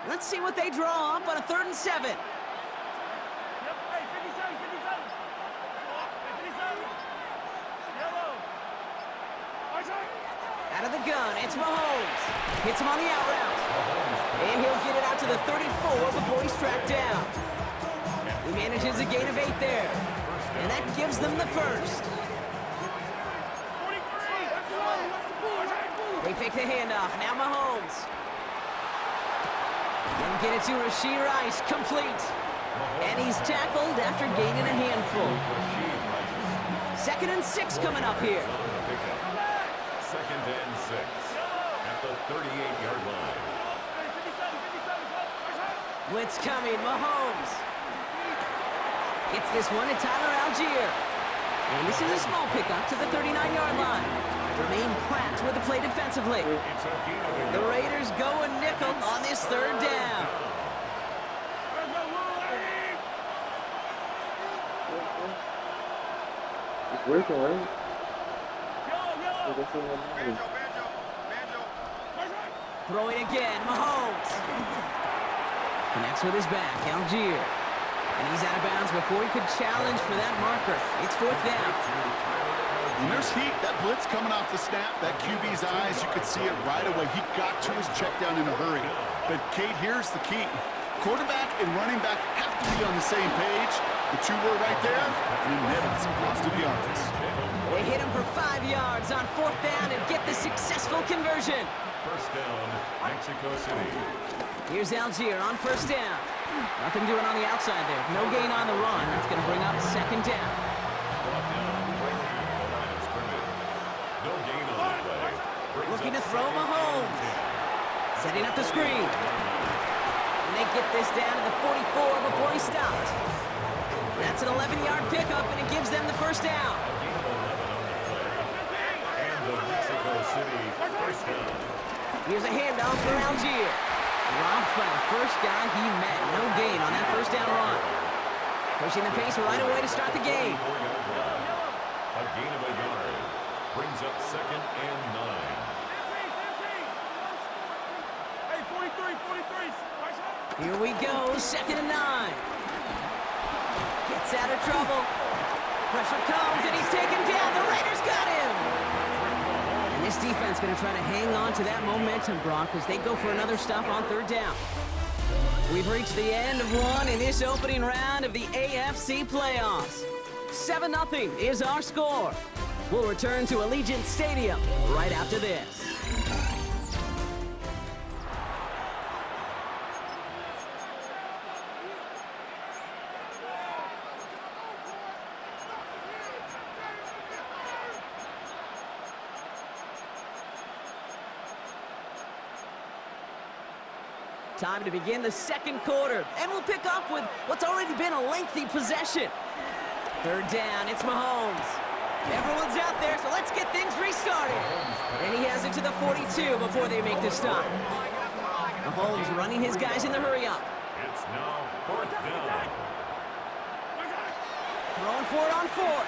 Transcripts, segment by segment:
Let's see what they draw up on a 3rd and 7. Out of the gun, it's Mahomes. Hits him on the out route. And he'll get it out to the 34 before he's tracked down. He manages a gain of 8 there. And that gives them the first. They fake the handoff. Now Mahomes. Then get it to Rashee Rice. Complete. And he's tackled after gaining a handful. 2nd and 6 coming up here. 2nd and 6 at the 38-yard line. Blitz coming. Mahomes gets this one to Tyler Algier. And this is a small pickup to the 39-yard line. Remain cracked with the play defensively. The Raiders go a nickel on this 3rd down. It's working, right? Throwing again, Mahomes. Connects with his back, Algier. And he's out of bounds before he could challenge for that marker. It's 4th down. When there's heat, that blitz coming off the snap, that QB's eyes, you could see it right away. He got to his check down in a hurry. But, Kate, here's the key. Quarterback and running back have to be on the same page. The two were right there, and he netted some positive yards. They hit him for 5 yards on 4th down and get the successful conversion. 1st down, Mexico City. Here's Algier on 1st down. Nothing doing on the outside there. No gain on the run. That's going to bring up 2nd down. Brought down right near the line of scrimmage. No gain on the play. Brings Looking to up throw 2nd and Mahomes. 10. Setting up the screen. And they get this down to the 44 before he stopped. That's an 11-yard pickup, and it gives them the 1st down. And the Mexico City 1st down. Here's a handoff for Algier. Dropped by the first guy he met. No gain on that 1st down run. Pushing the pace right away to start the game. 4-yard line. A gain of a yard. Brings up 2nd and 9. Here we go, 2nd and 9. Gets out of trouble. Pressure comes, and he's taken down. The Raiders got him. And this defense going to try to hang on to that momentum, Brock, as they go for another stop on 3rd down. We've reached the end of one in this opening round of the AFC playoffs. 7-0 is our score. We'll return to Allegiant Stadium right after this. Time to begin the 2nd quarter, and we'll pick up with what's already been a lengthy possession. 3rd down, it's Mahomes. Everyone's out there, so let's get things restarted. And he has it to the 42 before they make the stop. Mahomes running his guys in the hurry-up. It's now 4th down. Throwing for it on 4th.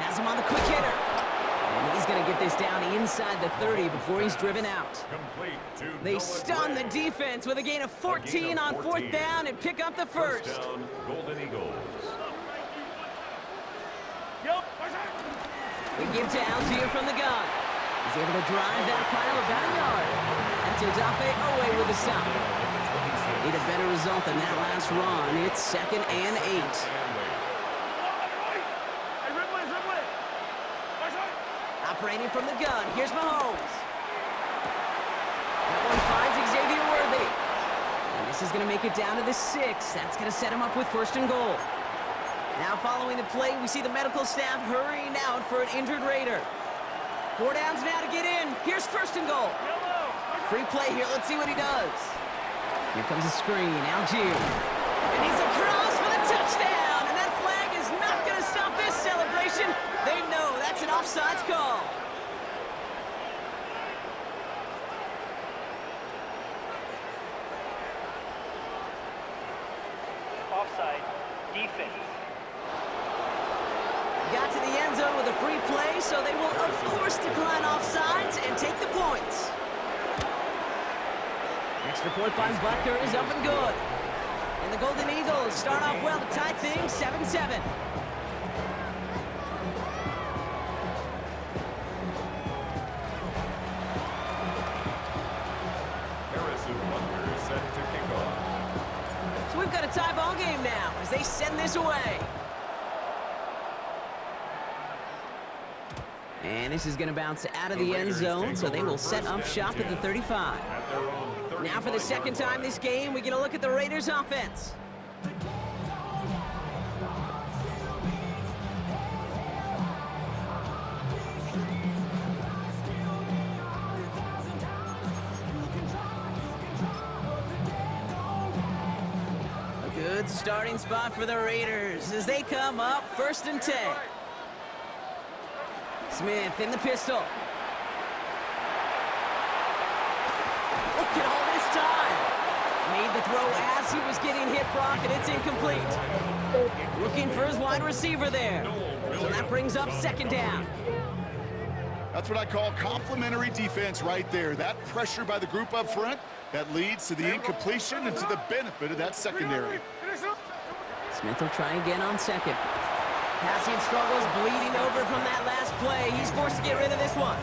Has him on the quick hitter. And he's going to get this down inside the 30 before he's driven out. Complete to They Noah stun the Gray. defense with a gain of 14 on 4th down and pick up the 1st. Down, Golden Eagles. They give to Algier from the gun. He's able to drive that pile about a yard. That's Odafe Owe with the stop. Need a better result than that last run. It's 2nd and 8. Operating from the gun, here's Mahomes. That one finds Xavier Worthy. And this is going to make it down to the 6. That's going to set him up with 1st and goal. Now following the play, we see the medical staff hurrying out for an injured Raider. 4 downs now to get in. Here's 1st and goal. Free play here. Let's see what he does. Here comes a screen. Algier. And he's across for the touchdown. And that flag is not going to stop this celebration. They know that's an offsides call. Offside. Defense. Got to the end zone with a free play, so they will, of course, decline offsides and take the points. Next Extra point by Butker is up and good. And the Golden Eagles start off well to tie things 7-7. So we've got a tie ball game now as they send this away. And this is going to bounce out of the end zone, so they will set up shop at the 35. Now for the second time this game, we get a look at the Raiders' offense. A good starting spot for the Raiders as they come up 1st and 10. Smith in the pistol. Look at all this time. Made the throw as he was getting hit, Brock, and it's incomplete. Looking for his wide receiver there. So that brings up 2nd down. That's what I call complimentary defense right there. That pressure by the group up front, that leads to the incompletion and to the benefit of that secondary. Smith will try again on 2nd. Passing struggles, bleeding over from that last play. He's forced to get rid of this one.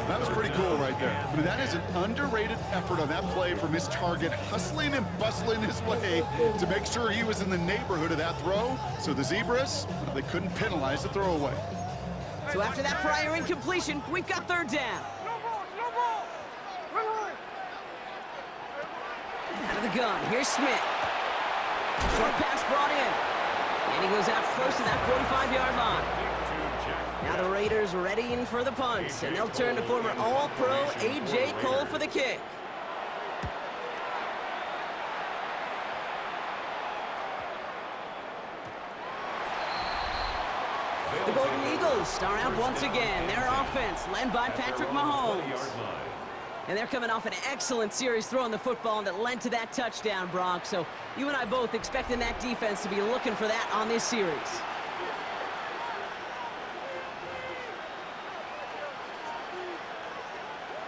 That was pretty cool right there. I mean, that is an underrated effort on that play from his target, hustling and bustling his way to make sure he was in the neighborhood of that throw. So the Zebras, well, they couldn't penalize the throwaway. So after that prior incompletion, we've got 3rd down. Out of the gun, here's Smith. Short pass brought in. And he goes out close to that 45-yard line. Now the Raiders readying for the punt, and they'll turn to former All-Pro A.J. Cole for the kick. The Golden Eagles start out once again. Their offense led by Patrick Mahomes. And they're coming off an excellent series throwing the football that led to that touchdown, Brock. So you and I both expecting that defense to be looking for that on this series.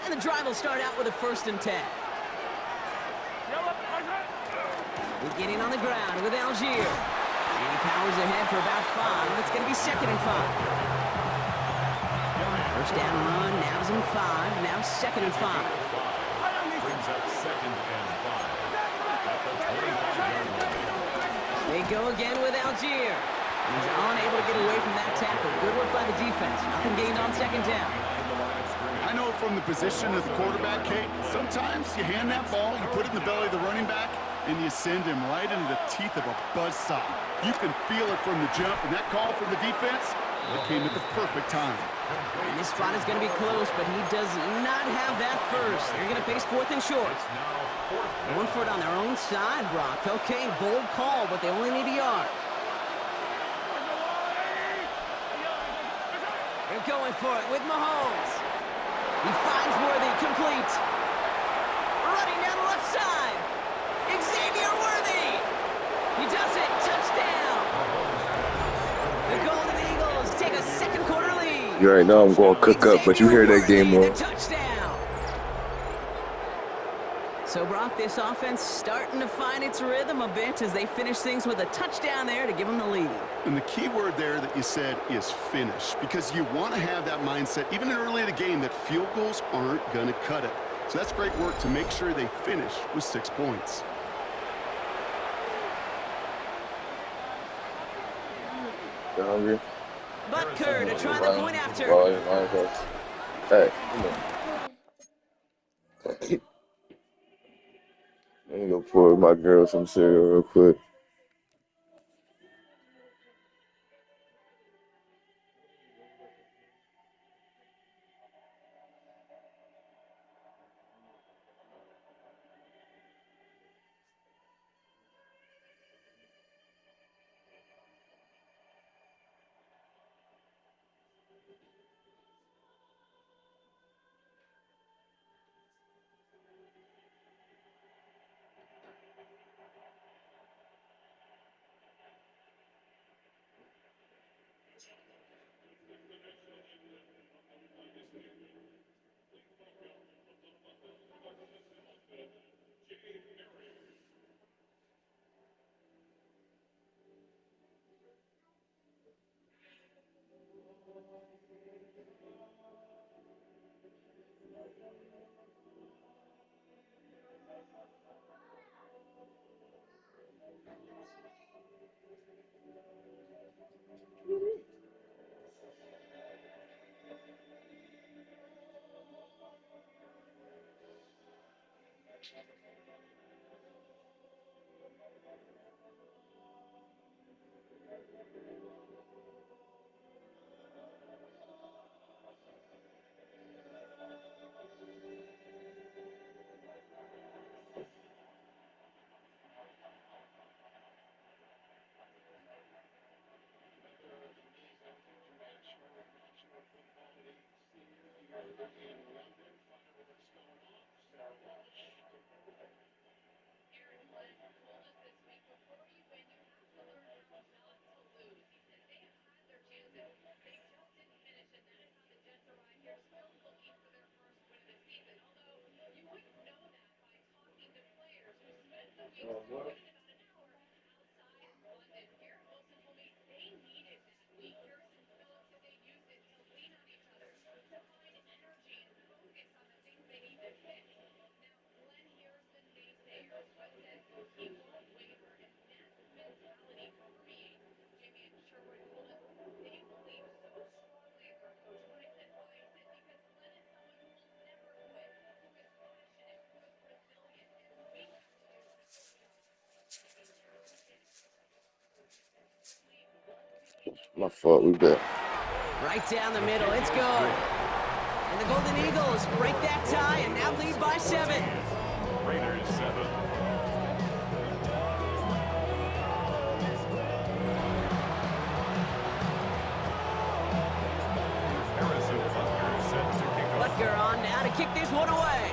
And the drive will start out with a 1st and 10. Beginning on the ground with Algier. And he powers ahead for about 5. It's going to be 2nd and 5. 1st down run, now's in 5, now 2nd and 5. Brings up 2nd and 5. At the 25-yard line. They go again with Algier. He's unable to get away from that tackle. Good work by the defense. Nothing gained on 2nd down. I know from the position of the quarterback, Kate, sometimes you hand that ball, you put it in the belly of the running back, and you send him right into the teeth of a buzzsaw. You can feel it from the jump, and that call from the defense, it came at the perfect time. And this spot is going to be close, but he does not have that first. They're going to face 4th and short. Going for it on their own side, Brock. Okay, bold call, but they only need a yard. They're going for it with Mahomes. He finds Worthy, complete. Running down the left side. Xavier Worthy. He does it. Touchdown. The Golden Eagles take a 2nd quarter lead. You already know I'm going to cook up, but you hear that game on. Touchdown. So, Brock, this offense starting to find its rhythm a bit as they finish things with a touchdown there to give them the lead. And the key word there that you said is finish, because you want to have that mindset, even early in the game, that field goals aren't going to cut it. So that's great work to make sure they finish with 6 points. You hungry? Butker to try the point after. Hey, come on. Let me go pour my girl some cereal real quick. My fault. We bet. Right down the middle. It's good. And the Golden Eagles break that tie and now lead by 7. Raiders 7. Harrison Butker set to kick off. Butker on now to kick this one away.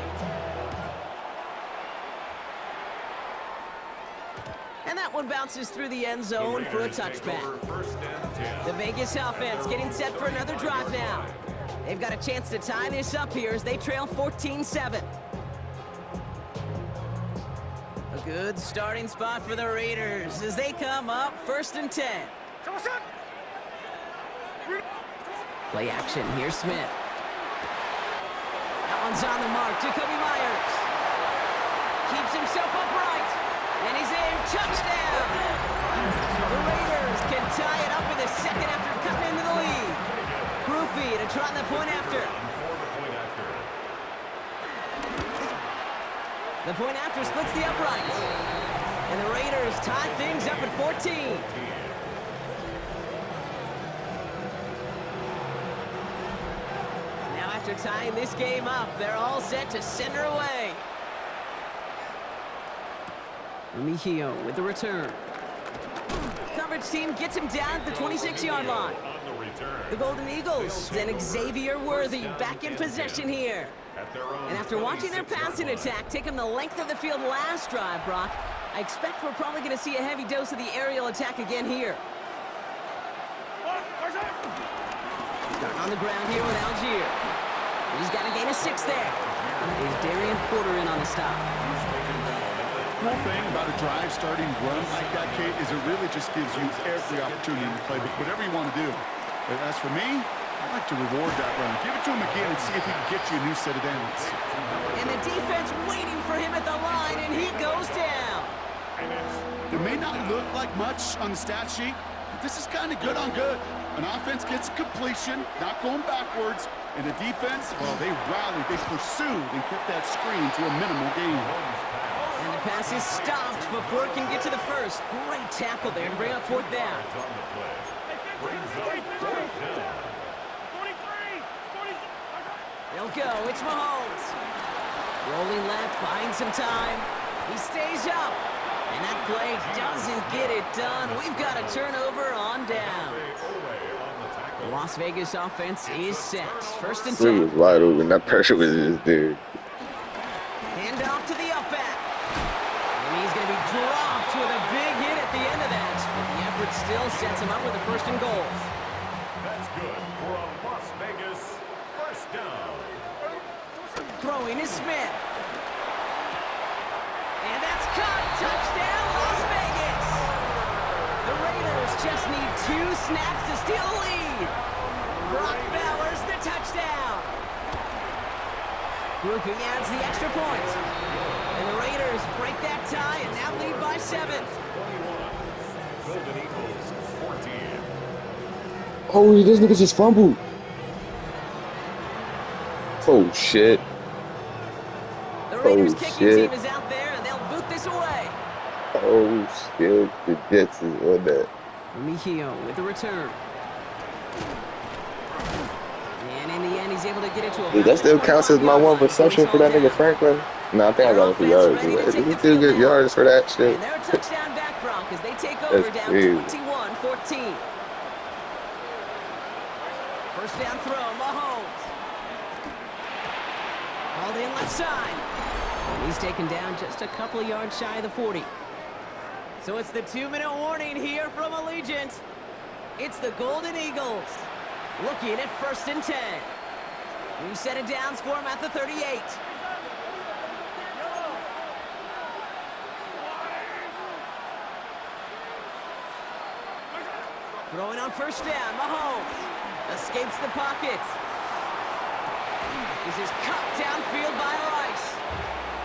And that one bounces through the end zone for a touchback. First and 10. The Vegas offense getting set for another drive now. They've got a chance to tie this up here as they trail 14-7. A good starting spot for the Raiders as they come up 1st and 10. Play action, here's Smith. That one's on the mark, Jacoby Myers. Keeps himself upright, and he's in, touchdown! The Raiders can tie it up in the second after cutting into the lead. Groupie to try the point after. The point after splits the uprights. And the Raiders tie things up at 14. Now after tying this game up, they're all set to send her away. Mejio with the return. Coverage team gets him down at the 26-yard line. The Golden Eagles and Xavier Worthy back in possession here. And after watching their passing attack take them the length of the field last drive, Brock, I expect we're probably going to see a heavy dose of the aerial attack again here. Starting on the ground here with Algier. He's got a gain of 6 there. There's Darian Porter in on the stop. Cool thing about a drive starting run like that, Kate, is it really just gives you every opportunity to play whatever you want to do. But as for me, I like to reward that run. Give it to him again and see if he can get you a new set of downs. And the defense waiting for him at the line, and he goes down. It may not look like much on the stat sheet, but this is kind of good on good. An offense gets a completion, not going backwards, and the defense, well, they rallied, they pursued, and kept that screen to a minimal gain. And the pass is stopped before it can get to the first. Great tackle there to bring up 4th down. They'll go. It's Mahomes. Rolling left, buying some time. He stays up. And that play doesn't get it done. We've got a turnover on down. The Las Vegas offense is set. 1st and 10. He was wide open. That pressure was just there. Hand off to the up back. And he's going to be dropped with a big hit at the end of that. But the effort still sets him up with a 1st and goal. That's good for a Las Vegas 1st down. Throwing is Smith. And that's caught. Touchdown, Las Vegas. The Raiders just need 2 snaps to steal the lead. Brock Bowers, the touchdown. Grouping adds the extra point. And the Raiders break that tie and now lead by 7. 21. Golden Eagles 14. Oh, this nigga just fumbled. Oh shit. The Raiders Oh, kicking shit. team is out there, and they'll boot this away. Oh shit. The Jets is on that. Mejio with the return. And in the end, he's able to get it to a Dude, that still counts as my one reception for that nigga Franklin. No, I think I got it for yards. Did he still get yards for that shit? And they're a touchdown back, Broncos. They take over That's down crazy. 21-14. First down throw, Mahomes. Hauled in left side. And he's taken down just a couple of yards shy of the 40. So it's the 2-minute warning here from Allegiant. It's the Golden Eagles looking at 1st and 10. New set of downs for him at the 38. Throwing on 1st down, Mahomes escapes the pocket. This is cut downfield by Rice.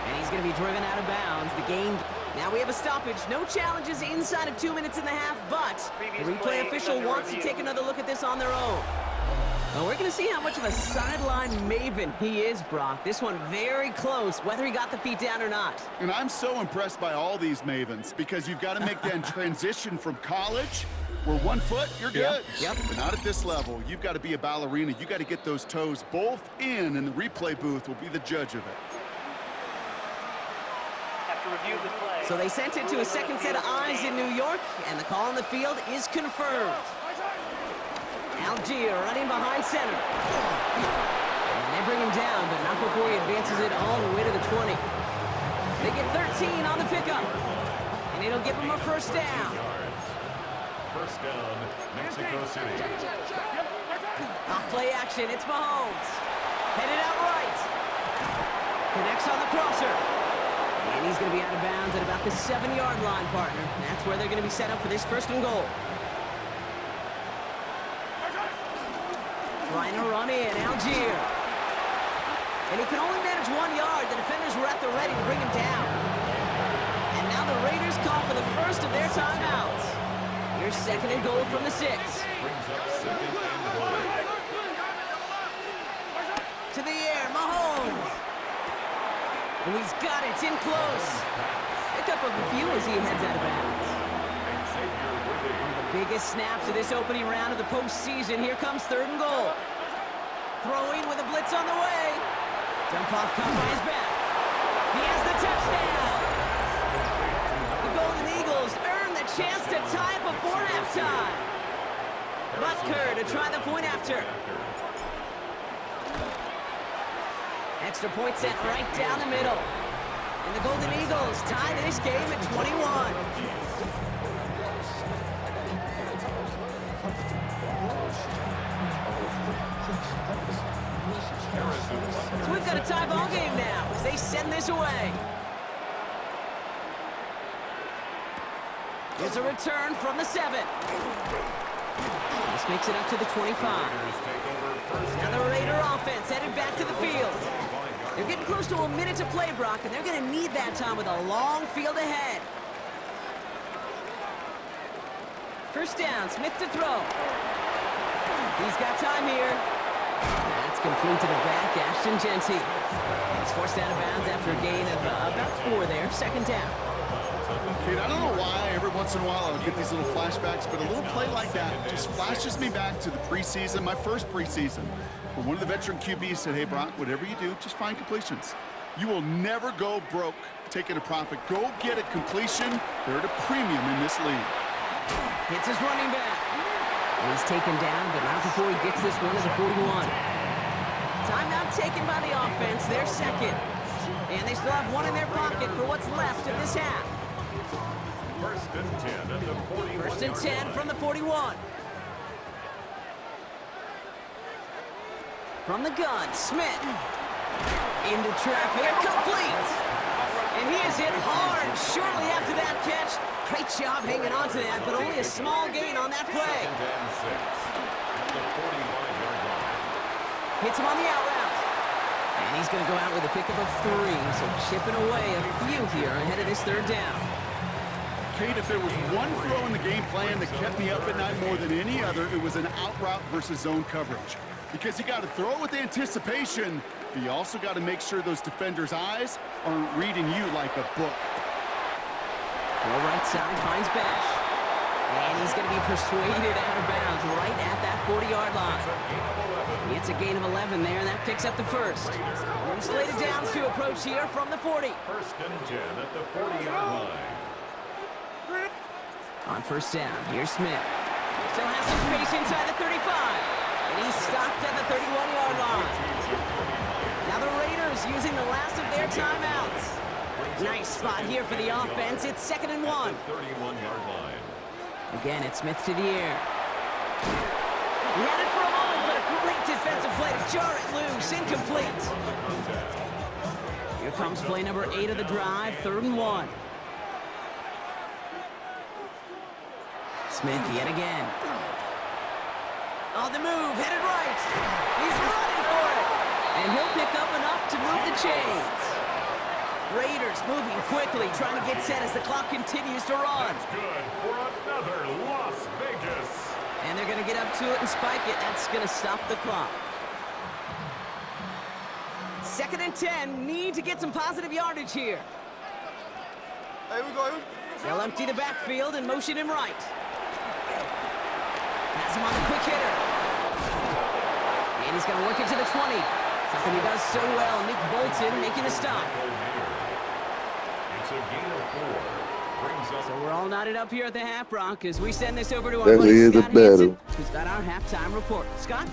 And he's going to be driven out of bounds. The gain. Now we have a stoppage. No challenges inside of 2 minutes and a half, but the replay official wants to take another look at this on their own. Well, we're going to see how much of a sideline maven he is, Brock. This one very close, whether he got the feet down or not. And I'm so impressed by all these mavens because you've got to make that transition from college where 1 foot, you're good. Yep. But not at this level. You've got to be a ballerina. You got to get those toes both in, and the replay booth will be the judge of it. After review of the play. So they sent it to a second set of eyes in New York, and the call on the field is confirmed. Algier running behind center. And they bring him down, but not before he advances it all the way to the 20. They get 13 on the pickup, and it'll give him a 1st down. First down, Mexico City. Off play action, it's Mahomes. Headed out right. Connects on the crosser. And he's going to be out of bounds at about the 7-yard line, partner. That's where they're going to be set up for this 1st and goal. Trying to run in, Algier. And he can only manage 1 yard. The defenders were at the ready to bring him down. And now the Raiders call for the first of their timeouts. Here's 2nd and goal from the 6. Brings up 2nd and goal. To the air, Mahomes. And he's got it in close. Pick up a few as he heads out of bounds. One of the biggest snaps of this opening round of the postseason. Here comes 3rd and goal. Throwing with a blitz on the way. Dump off caught by his back. He has the touchdown. The Golden Eagles earn the chance to tie it before halftime. Butker to try the point after. Extra point set right down the middle. And the Golden Eagles tie this game at 21. So we've got a tie ball game now as they send this away. There's a return from the 7. This makes it up to the 25. Now the Raider offense headed back to the field. They're getting close to a minute to play, Brock, and they're going to need that time with a long field ahead. 1st down, Smith to throw. He's got time here. That's complete to the back, Ashton Genty. He's forced out of bounds after a gain of about 4 there. 2nd down. Kate, I don't know why every once in a while I'll get these little flashbacks, but a little play like that just flashes me back to the preseason, my first preseason. When one of the veteran QBs said, hey, Brock, whatever you do, just find completions. You will never go broke taking a profit. Go get a completion. They're at a premium in this league. Hits his running back. And he's taken down, but not before he gets this one to the 41. Timeout taken by the offense, their 2nd. And they still have 1 in their pocket for what's left of this half. 1st and 10 at the 41. 1st and 10 from the 41. From the gun, Smith. Into traffic, complete. And he is hit hard shortly after that catch. Great job hanging on to that, but only a small gain on that play. 2nd and 6 at the 45-yard line. Hits him on the out route. And And he's going to go out with a pickup of 3, so chipping away a few here ahead of this third down. Kate, if there was one throw in the game plan that kept me up at night more than any other, it was an out route versus zone coverage. Because you got to throw it with anticipation, but you also got to make sure those defenders' eyes aren't reading you like a book. Throw right side, finds Bash. And he's going to be persuaded out of bounds right at that 40-yard line. It's a gain of 11 there, and that picks up the first. New slated downs to approach here from the 40. First and 10 at the 40-yard line. On first down, here's Smith. Still has some space inside the 35. And he's stopped at the 31-yard line. Now the Raiders using the last of their timeouts. Nice spot here for the offense. It's 2nd and 1. 31-yard line. Again, it's Smith to the air. He had it for a moment, but a great defensive play to jar it loose. Incomplete. Here comes play number 8 of the drive, 3rd and 1. Smith yet again. On the move, headed right. He's running for it. And he'll pick up enough to move the chains. Raiders moving quickly, trying to get set as the clock continues to run. That's good for another Las Vegas. And they're going to get up to it and spike it. That's going to stop the clock. 2nd and 10. Need to get some positive yardage here. They'll empty the backfield and motion him right. Has him on the quick hitter. And he's going to work it to the 20. Something he does so well. Nick Bolton making a stop. It's a gain of 4. Brings up. So we're all knotted up here at the half, Brock, as we send this over to our That buddy is a Scott Hansen, battle. who's got our halftime report. Scott?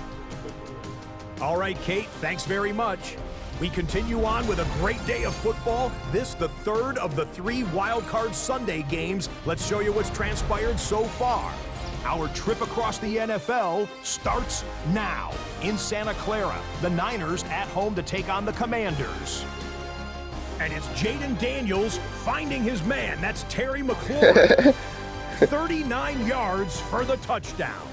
All right, Kate, thanks very much. We continue on with a great day of football. This, the 3rd of the 3 Wild Card Sunday games. Let's show you what's transpired so far. Our trip across the NFL starts now. In Santa Clara, the Niners at home to take on the Commanders. And it's Jaden Daniels finding his man. That's Terry McLaurin. 39 yards for the touchdown.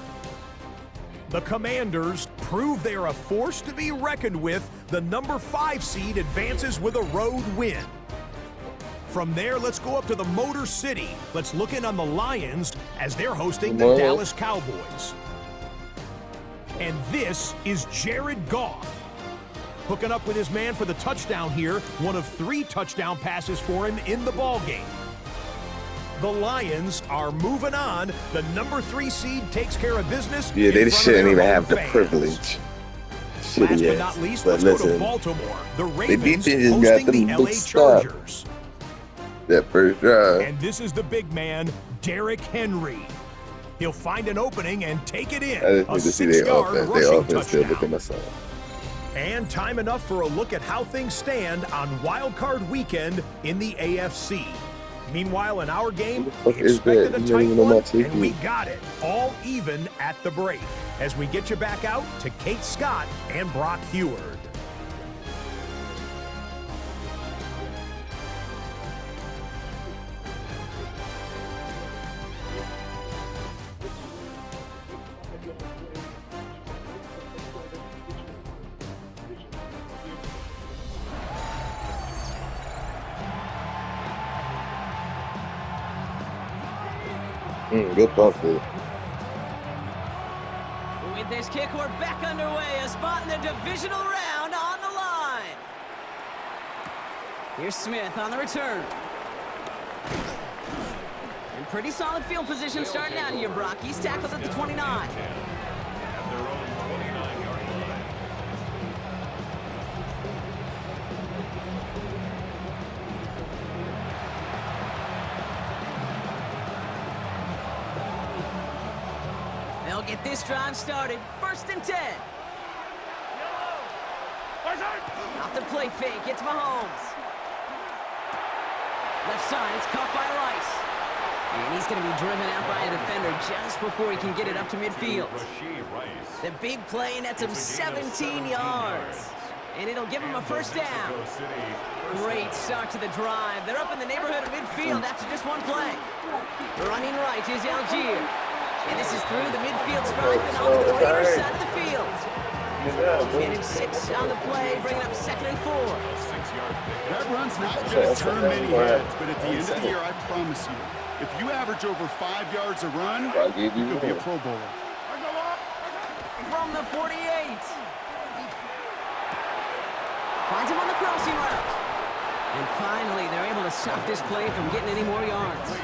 The Commanders prove they are a force to be reckoned with. The number 5 seed advances with a road win. From there, let's go up to the Motor City. Let's look in on the Lions as they're hosting the Dallas Cowboys. And this is Jared Goff. Hooking up with his man for the touchdown here. One of 3 touchdown passes for him in the ballgame. The Lions are moving on. The number 3 seed takes care of business. Yeah, they shouldn't even have the privilege. Last but not least, let's go to Baltimore. The Ravens just got hosting the LA Chargers. That first drive. And this is the big man, Derrick Henry. He'll find an opening and take it in. I just need to see their 6-yard offense. rushing Their offense still touchdown. looking us up. And time enough for a look at how things stand on Wild Card Weekend in the AFC. Meanwhile, in our game, we expected a tight one, and we got it, all even at the break. As we get you back out to Kate Scott and Brock Heward. Good bump there. With this kick, we're back underway. A spot in the divisional round on the line. Here's Smith on the return. And pretty solid field position starting out here, Brock. He's tackled at the 29. At their own 29-yard line. They'll get this drive started. 1st and 10. Off the play fake, it's Mahomes. Left side, it's caught by Rice. And he's going to be driven out by a defender just before he can get it up to midfield. The big play nets him 17 yards. And it'll give him a 1st down. Great start to the drive. They're up in the neighborhood of midfield after just one play. Running right is Algier. And this is through the midfield stripe and onto the Raiders side of the field. Getting 6 on the play, bringing up 2nd and 4. That run's not going to turn many heads, but at the end of the year, I promise you, if you average over 5 yards a run, you could be a Pro Bowler. From the 48. Finds him on the crossing route. And finally, they're able to stop this play from getting any more yards.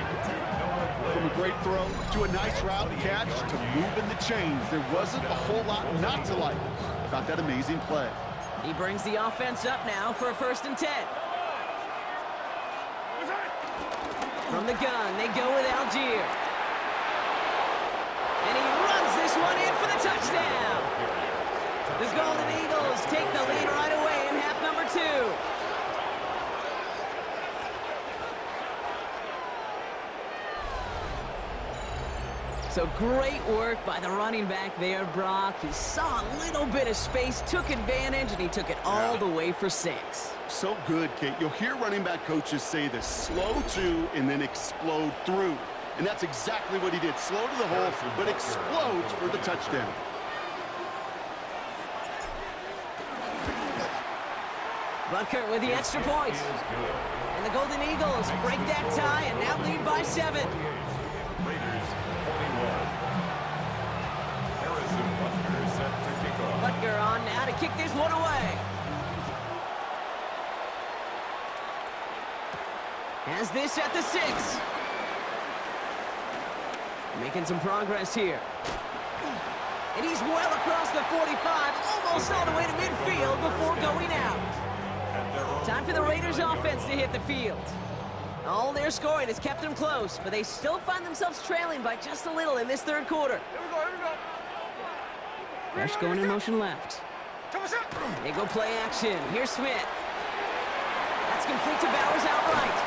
From a great throw to a nice route catch to moving the chains, there wasn't a whole lot not to like about that amazing play. He brings the offense up now for a 1st and 10. From the gun, they go with Algier. And he runs this one in for the touchdown. The Golden Eagles take the lead right away in half number 2. So great work by the running back there, Brock. He saw a little bit of space, took advantage, and he took it all the way for 6. So good, Kate. You'll hear running back coaches say this: slow to and then explode through. And that's exactly what he did. Slow to the hole, but explodes for the touchdown. Butker with the extra point. And the Golden Eagles break that tie and now lead by 7. Butker on now to kick this one away. Has this at the 6. Making some progress here. And he's well across the 45, almost all the way to midfield before going out. Time for the Raiders offense to hit the field. All their scoring has kept them close, but they still find themselves trailing by just a little in this 3rd quarter. Rush going in motion left. They go play action. Here's Smith. That's complete to Bowers outright.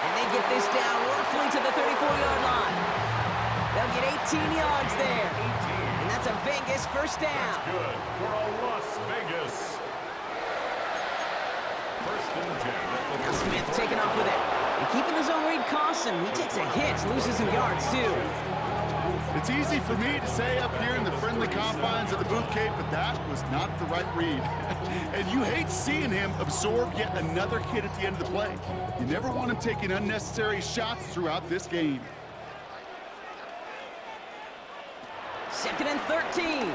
And they get this down roughly to the 34-yard line. They'll get 18 yards there. And that's a Vegas 1st down. Good for a Las Vegas. 1st and 10. Now Smith taking off with it. And keeping his own read costs him. He takes a hit, loses some yards too. It's easy for me to say up here in the friendly confines of the booth, Kate, but that was not the right read. And you hate seeing him absorb yet another hit at the end of the play. You never want him taking unnecessary shots throughout this game. 2nd and 13.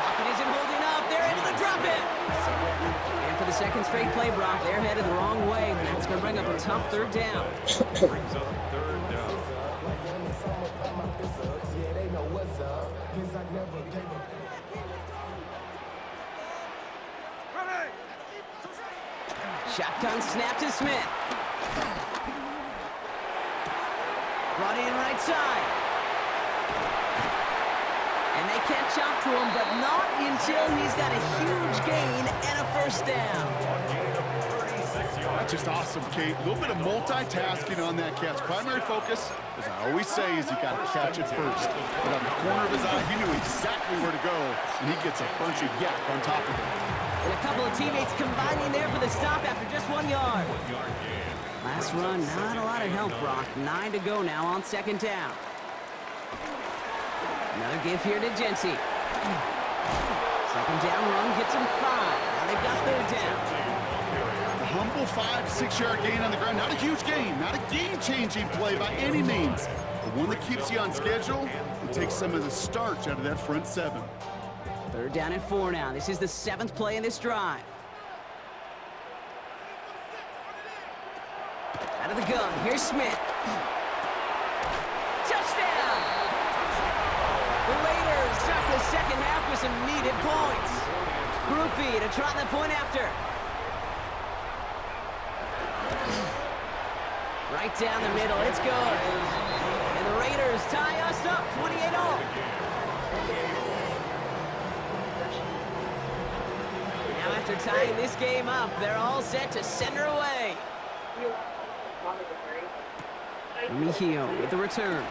Pocket isn't holding up. They're able to drop it. And for the 2nd straight play, Brock, they're headed the wrong way. That's going to bring up a tough 3rd down. Brings up 3rd down. Shotgun snap to Smith. Brought in right side. And they catch up to him, but not until he's got a huge gain and a 1st down. That's just awesome, Kate. A little bit of multitasking on that catch. Primary focus, as I always say, is you got to catch it first. But on the corner of his eye, he knew exactly where to go, and he gets a bunch of yak on top of it. And a couple of teammates combining there for the stop after just 1 yard. Last run, not a lot of help, Brock. 9 to go now on 2nd down. Another give here to Jency. 2nd down run gets him 5. Now they've got 3rd down. A humble 5 to 6 yard gain on the ground. Not a huge gain, not a game-changing play by any means, but one that keeps you on schedule and takes some of the starch out of that front 7. 3rd down and 4 now. This is the 7th play in this drive. Out of the gun, here's Smith. Touchdown! The Raiders start the 2nd half with some needed points. Groupie to trot the point after. Right down the middle, it's good. And the Raiders tie us up 28-all. Now after tying this game up, they're all set to send her away. Mejio with the return.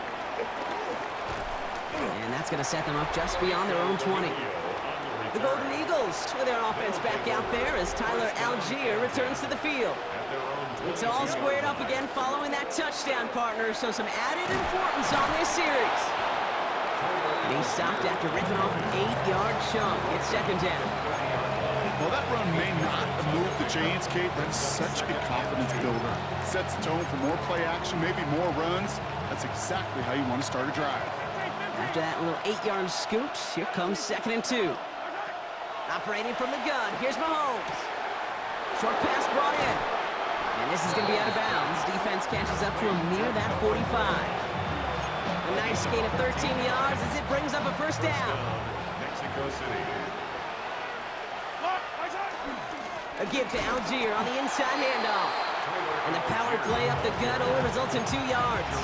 And that's going to set them up just beyond their own 20. The Golden Eagles with their offense back out there as Tyler Algier returns to the field. It's all squared up again following that touchdown, partner, so some added importance on this series. And he stopped after ripping off an 8-yard chunk. It's second down. Well, that run may not move the chains, Kate. That's such a confidence builder. Sets the tone for more play action, maybe more runs. That's exactly how you want to start a drive. After that little 8-yard scoot, here comes 2nd and 2. Operating from the gun, here's Mahomes. Short pass brought in. And this is going to be out of bounds. Defense catches up to him near that 45. A nice gain of 13 yards as it brings up a first down. Mexico City. A give to Algier on the inside handoff. And the power play up the gut only results in 2 yards.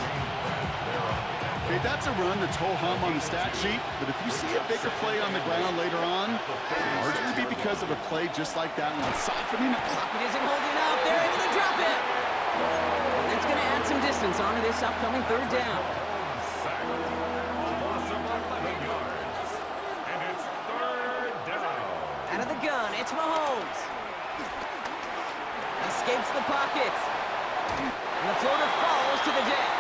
Okay, that's a run that's ho-hum on the stat sheet, but if you see a bigger play on the ground later on, it'll largely be because of a play just like that one, softening up. Pocket isn't holding up. They're able to drop it. And that's going to add some distance onto this upcoming 3rd down. Sack. Loss of 11 yards. And it's 3rd down. Out of the gun, it's Mahomes. Escapes the pocket. And the floater falls to the deck.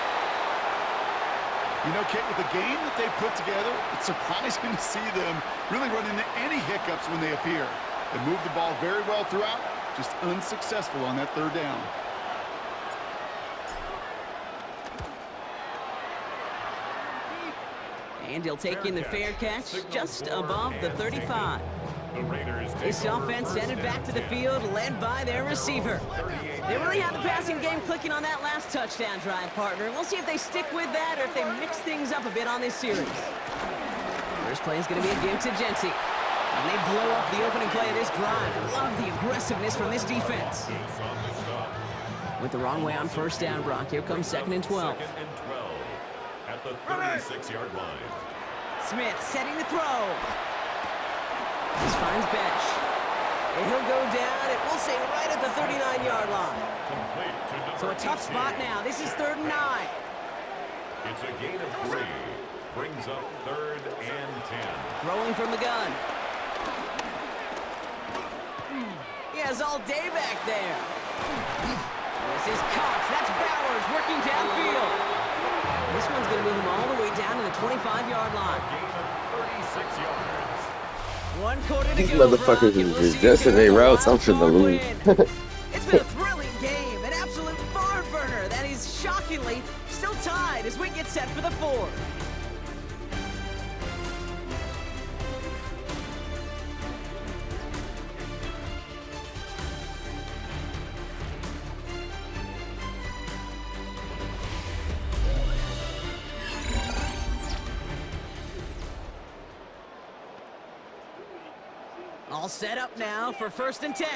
You know, Kate, with the game that they've put together, it's surprising to see them really run into any hiccups when they appear. They move the ball very well throughout, just unsuccessful on that 3rd down. And he'll take in the fair catch just above the 35. The Raiders This offense headed back to the field, led by their receiver. They really had the passing game clicking on that last touchdown drive, partner. We'll see if they stick with that or if they mix things up a bit on this series. First play is going to be a give to Genty. And they blow up the opening play of this drive. Love the aggressiveness from this defense. Went the wrong way on first down, Brock. Here comes 2nd and 12. 2nd and 12 at the 36-yard line. Smith setting the throw. This finds Besh. And he'll go down, and we'll say right at the 39-yard line. Complete to number So a tough 18. spot now. This is 3rd and 9. It's a gain of 3. Brings up 3rd and 10. Throwing from the gun. He has all day back there. This is Cox. That's Bowers working downfield. This one's going to move him all the way down to the 25-yard line. Gain of 36 yards. 1 quarter to These go, motherfuckers Brock, and is we'll just see just in who their routes. I'm gets the finna lose. win. It's been a thrilling game, an absolute barn burner that is shockingly still tied as we get set for the 4th. All set up now for 1st and 10.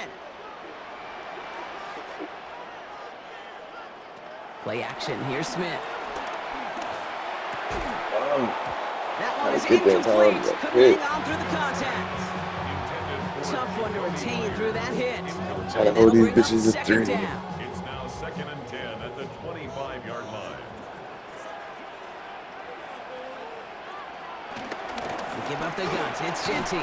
Play action. Here's Smith. That one is Get that incomplete. time, Couldn't hit. hang on through the contact. Tough one to retain through that hit. Trying to And hold that'll these bring up bitches to 2nd 3. down. It's now 2nd and 10 at the 25-yard line. Give up the guns. It's Genty.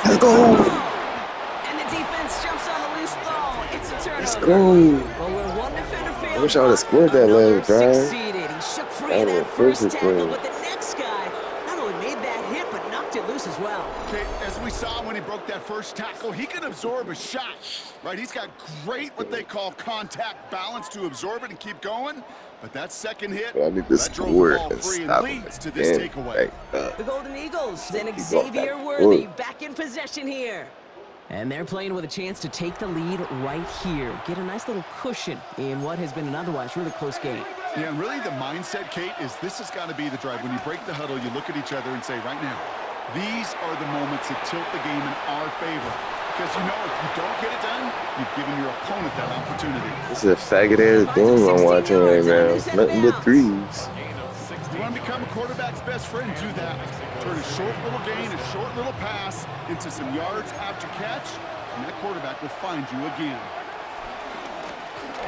Let's go. And the defense jumps on the loose ball. It's a turnover. Let's go. Well, we're one defender failed. I wish I would have scored that last drive. Succeeded. He shook free That of that was first perfect tackle, play. but the next guy not only made that hit, but knocked it loose as well. Okay, as we saw when he broke that first tackle, he can absorb a shot, right? He's got great, what they call contact balance to absorb it and keep going. But that second hit, I need to that drove score the ball and free and stop leads to it. this And takeaway. The Golden Eagles and He brought Xavier that Worthy forward. back in possession here. And they're playing with a chance to take the lead right here. Get a nice little cushion in what has been an otherwise really close game. Yeah, and really the mindset, Kate, is this has got to be the drive. When you break the huddle, you look at each other and say, right now, these are the moments that tilt the game in our favor. Because you know if you don't get it done, you've given your opponent that opportunity. This is a faggot ass game I'm watching right now. Nothing but threes. You want to become a quarterback's best friend, do that. Turn a short little gain, a short little pass into some yards after catch, and that quarterback will find you again.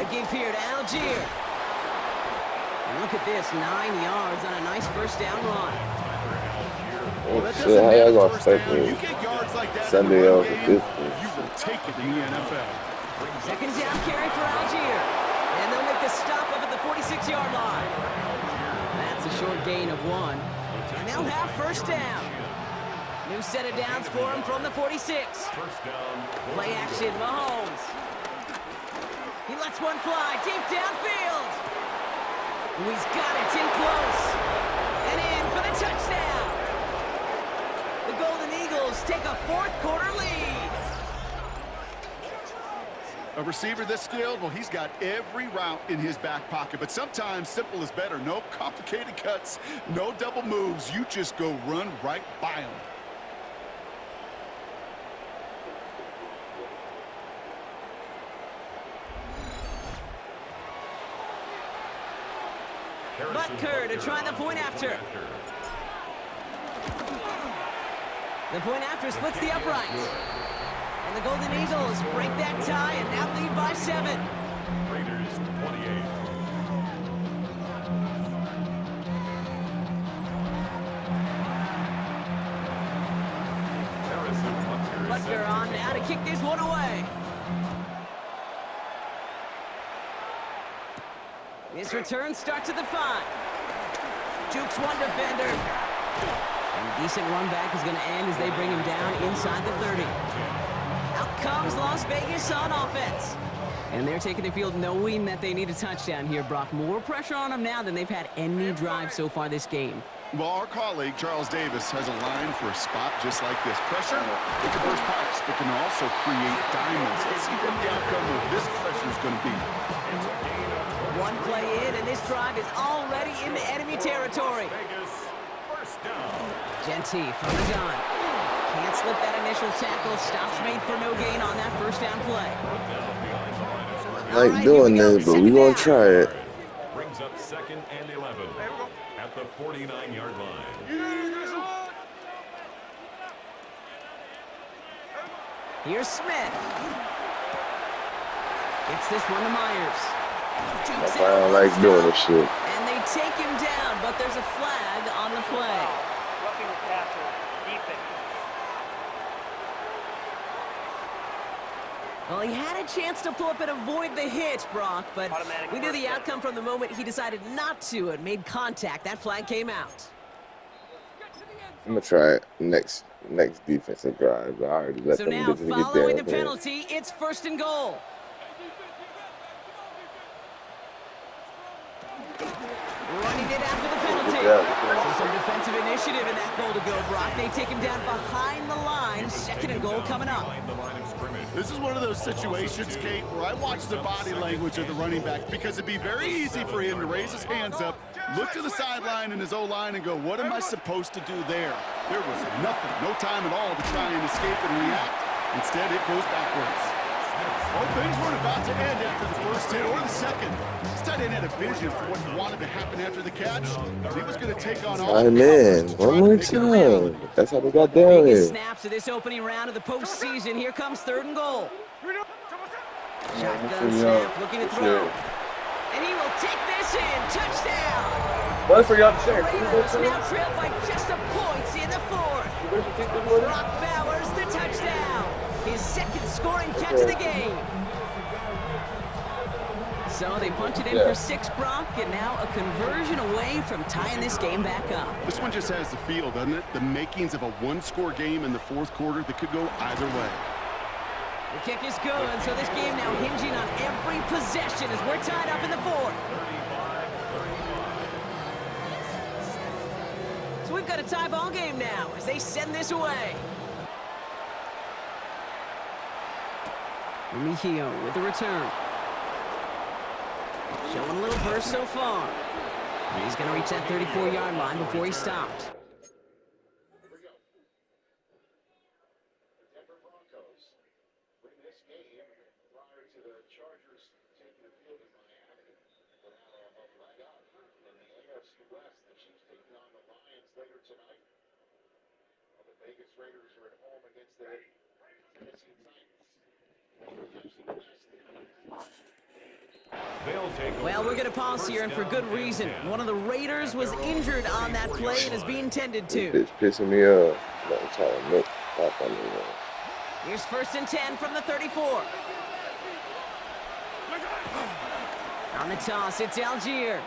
A give here to Algier. And look at this, 9 yards on a nice first down run. Well, that Shit, doesn't how matter y'all gonna first expect down. me You get yards like that Sunday in the off run at game, this you will take it in the NFL. Second down carry for Algier. And they'll make the stop up at the 46-yard line. That's a short gain of 1. And they'll have first down. New set of downs for him from the 46. First down. Play action, Mahomes. He lets one fly deep downfield. He's got it in close. And in for the touchdown. The Golden Eagles take a fourth quarter lead. A receiver this skilled, well, he's got every route in his back pocket. But sometimes simple is better. No complicated cuts, no double moves. You just go run right by him. Butker to try the point after. The point after splits the uprights. And the Golden Eagles break that tie and now lead by 7. Raiders 28. Butker on now to kick this one away. His return starts at the 5. Jukes one defender. And decent run back is going to end as they bring him down inside the 30. Out comes Las Vegas on offense. And they're taking the field knowing that they need a touchdown here, Brock. More pressure on them now than they've had any drive so far this game. Well, our colleague, Charles Davis, has a line for a spot just like this. Pressure, it can burst pipes, but can also create diamonds. Let's see what the outcome of this pressure is going to be. One play in, and this drive is already into enemy territory. First down. Genty from the gun. Can't slip that initial tackle. Stops made for no gain on that first down play. I like doing this, but we gonna try it. Brings up 2nd and 11 at the 49-yard line. Here's Smith. Gets this one to Myers. That's why I don't like doing this shit. And they take him down, but there's a flag on the play. Roughing the passer, defense. Well, he had a chance to pull up and avoid the hit, Brock, but we knew the outcome from the moment he decided not to and made contact. That flag came out. I'm gonna try it next defensive drive. I already let So them now, get down. following the penalty, it's 1st and goal. Running it after the penalty. So some defensive initiative in that goal to go, Brock. They take him down behind the line. 2nd and goal coming up. This is one of those situations, Kate, where I watch the body language of the running back because it'd be very easy for him to raise his hands up, look to the sideline in his O-line and go, what am I supposed to do there? There was nothing, no time at all to try and escape and react. Instead, it goes backwards. Well, things weren't about to end after the first hit or the second. This tight end had a vision for what he wanted to happen after the catch. He was going to take on all. I'm in. One more time. That's how we got down Biggest here. snaps of this opening round of the postseason. Here comes 3rd and goal. Shotgun snap, looking to throw. And he will take this in. Touchdown. That's for y'all to The Raiders now trail by just a point in the 4th. Brock Bowers, the touchdown. His 2nd scoring catch of the game. So they punch it in for 6, Brock, and now a conversion away from tying this game back up. This one just has the feel, doesn't it? The makings of a one-score game in the 4th quarter that could go either way. The kick is good, so this game now hinging on every possession as we're tied up in the 4th. So we've got a tie ball game now as they send this away. Mejio with the return. Showing a little burst so far. He's going to reach that 34-yard line before he stopped. Well, we're going to pause here, and for good reason. One of the Raiders was injured on that play and is being tended to. It's pissing me off. I'm trying to look up on me. Here's 1st and 10 from the 34. On the toss, it's Algier.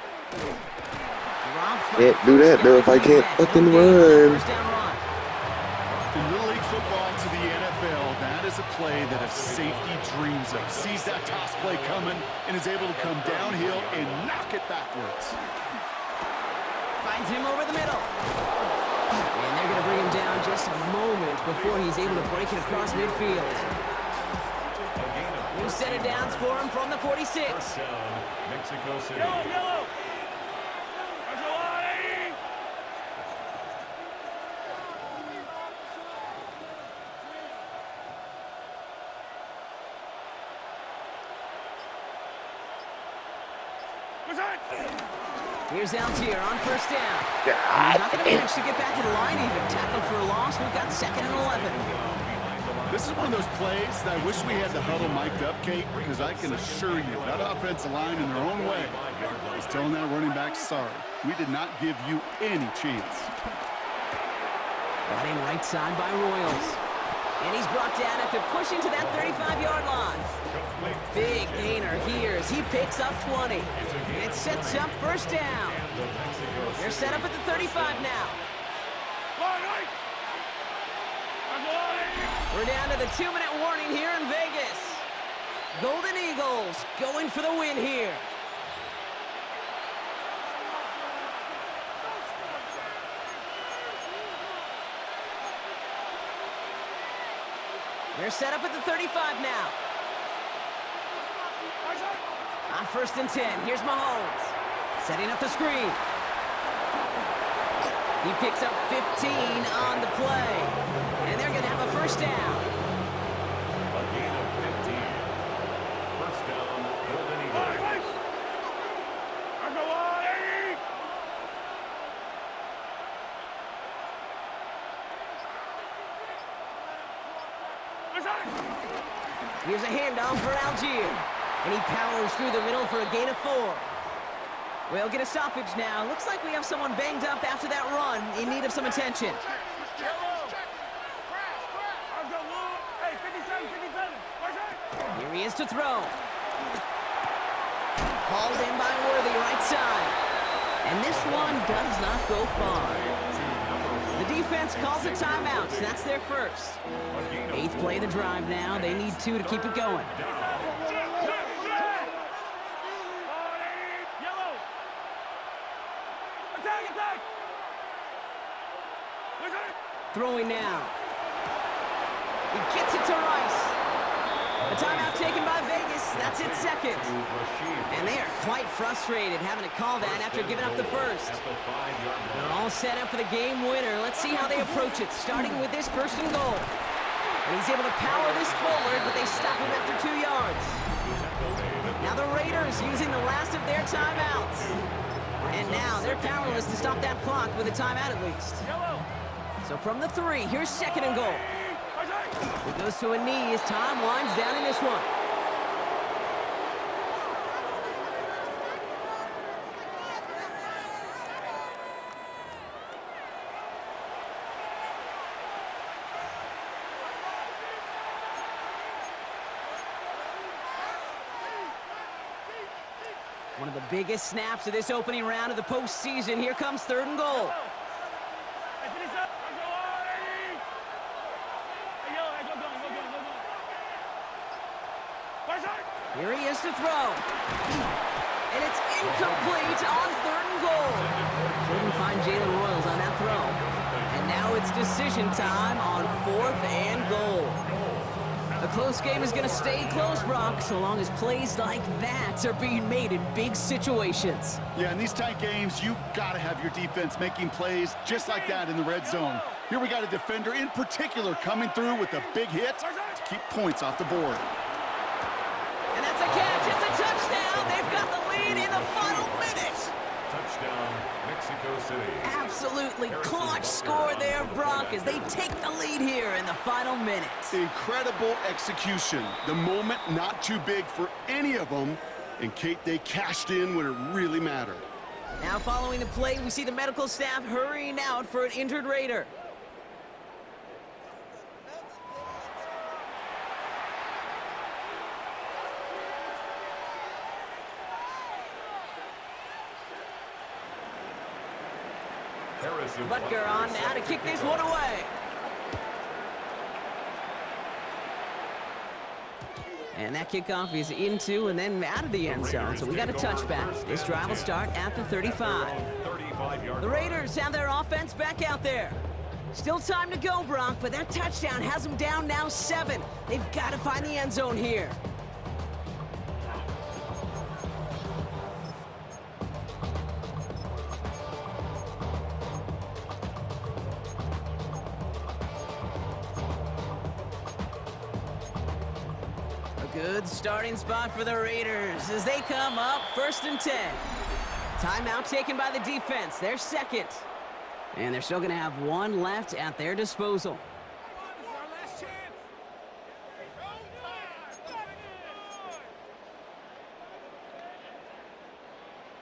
Can't do that though if I can't fucking run. First down run. From Little League football to the NFL, that is a play that a safety dreams of. Sees that toss play coming and is able to come downhill and knock it backwards. Finds him over the middle. And they're going to bring him down just a moment before he's able to break it across midfield. New set of downs for him from the 46. First down, Mexico City. Yellow. Here's Algier on first down. He's not going to manage to get back to the line even. Tackled for a loss. We've got 2nd and 11. This is one of those plays that I wish we had the huddle mic'd up, Kate, because I can assure you that offensive line in their own way is telling that running back, sorry, we did not give you any chance. Brought in right side by Royals. And he's brought down after pushing to that 35-yard line. Big gainer here as he picks up 20. And it sets up first down. They're set up at the 35 now. We're down to the 2-minute warning here in Vegas. Golden Eagles going for the win here. They're set up at the 35 now. On 1st and 10, here's Mahomes. Setting up the screen. He picks up 15 on the play. And they're going to have a first down. A gain of 15. First down, Golden Eagles. Here's a handoff for Algier. And he powers through the middle for a gain of 4. We'll get a stoppage now. Looks like we have someone banged up after that run in need of some attention. Here he is to throw. Called in by Worthy, right side. And this one does not go far. The defense calls a timeout. That's their first. 8th play of the drive now. They need 2 to keep it going. Throwing now. He gets it to Rice. A timeout taken by Vegas. That's its 2nd. And they are quite frustrated having to call that after giving up the first. They're all set up for the game winner. Let's see how they approach it, starting with this 1st and goal. And he's able to power this forward, but they stop him after 2 yards. Now the Raiders using the last of their timeouts. And now they're powerless to stop that clock with a timeout at least. So from the 3, here's 2nd and goal. He goes to a knee as time winds down in this one. One of the biggest snaps of this opening round of the postseason. Here comes 3rd and goal. Here he is to throw. And it's incomplete on 3rd and goal. Couldn't find Jalen Royals on that throw. And now it's decision time on 4th and goal. A close game is going to stay close, Brock, so long as plays like that are being made in big situations. Yeah, in these tight games, you got to have your defense making plays just like that in the red zone. Here we got a defender in particular coming through with a big hit to keep points off the board. And that's a catch. It's a touchdown. They've got the lead in the final minute. Touchdown, Mexico City. Absolutely clutch score there, Brock, as they take the lead here in the final minute. Incredible execution. The moment not too big for any of them. And Kate, they cashed in when it really mattered. Now following the play, we see the medical staff hurrying out for an injured Raider. Butker on now to kick this one away. And that kickoff is into and then out of the end zone. So we got a touchback. This drive will start at the 35. The Raiders have their offense back out there. Still time to go, Brock, but that touchdown has them down now 7. They've got to find the end zone here. Good starting spot for the Raiders as they come up 1st and 10. Timeout taken by the defense, their second. And they're still going to have one left at their disposal.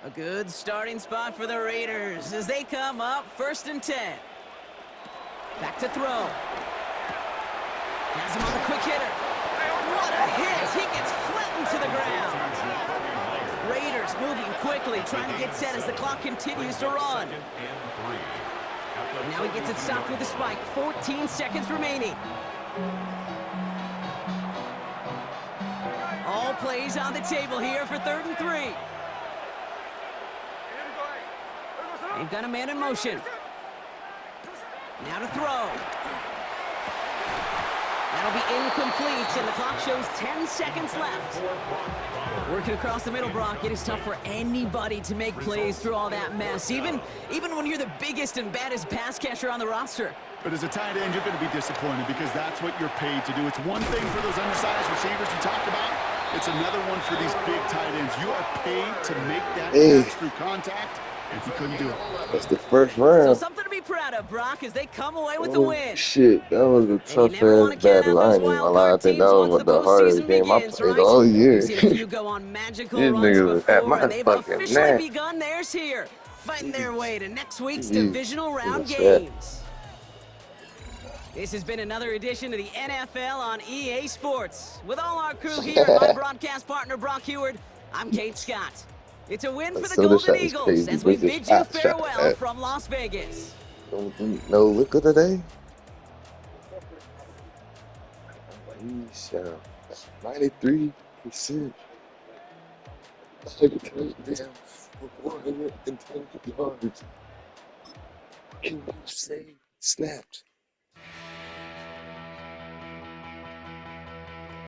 A good starting spot for the Raiders as they come up 1st and 10. Back to throw. Has him on the quick hitter. What a hit! He gets flattened to the ground. Raiders moving quickly, trying to get set as the clock continues to run. And now he gets it stopped with a spike. 14 seconds remaining. All plays on the table here for 3rd and 3. They've got a man in motion. Now to throw. That'll be incomplete, and the clock shows 10 seconds left. Working across the middle, Brock, it is tough for anybody to make plays through all that mess, even when you're the biggest and baddest pass catcher on the roster. But as a tight end, you're going to be disappointed because that's what you're paid to do. It's one thing for those undersized receivers you talked about. It's another one for these big tight ends. You are paid to make that catch through contact, and you couldn't do it. That's the first round. So something to be proud of, Brock, as they come away with the win. Shit, that was a tough ass battle. I ain't even gonna lie. I think that was the hardest game I played all year. These niggas was at my fucking neck. Begun theirs here, fighting their way to next week's divisional round games. This has been another edition of the NFL on EA Sports. With all our crew here and my broadcast partner, Brock Heward, I'm Kate Scott. It's a win for the Golden Eagles as we bid you farewell from Las Vegas. No liquor today? 93%. Touchdown for 110 yards. Can you say snapped?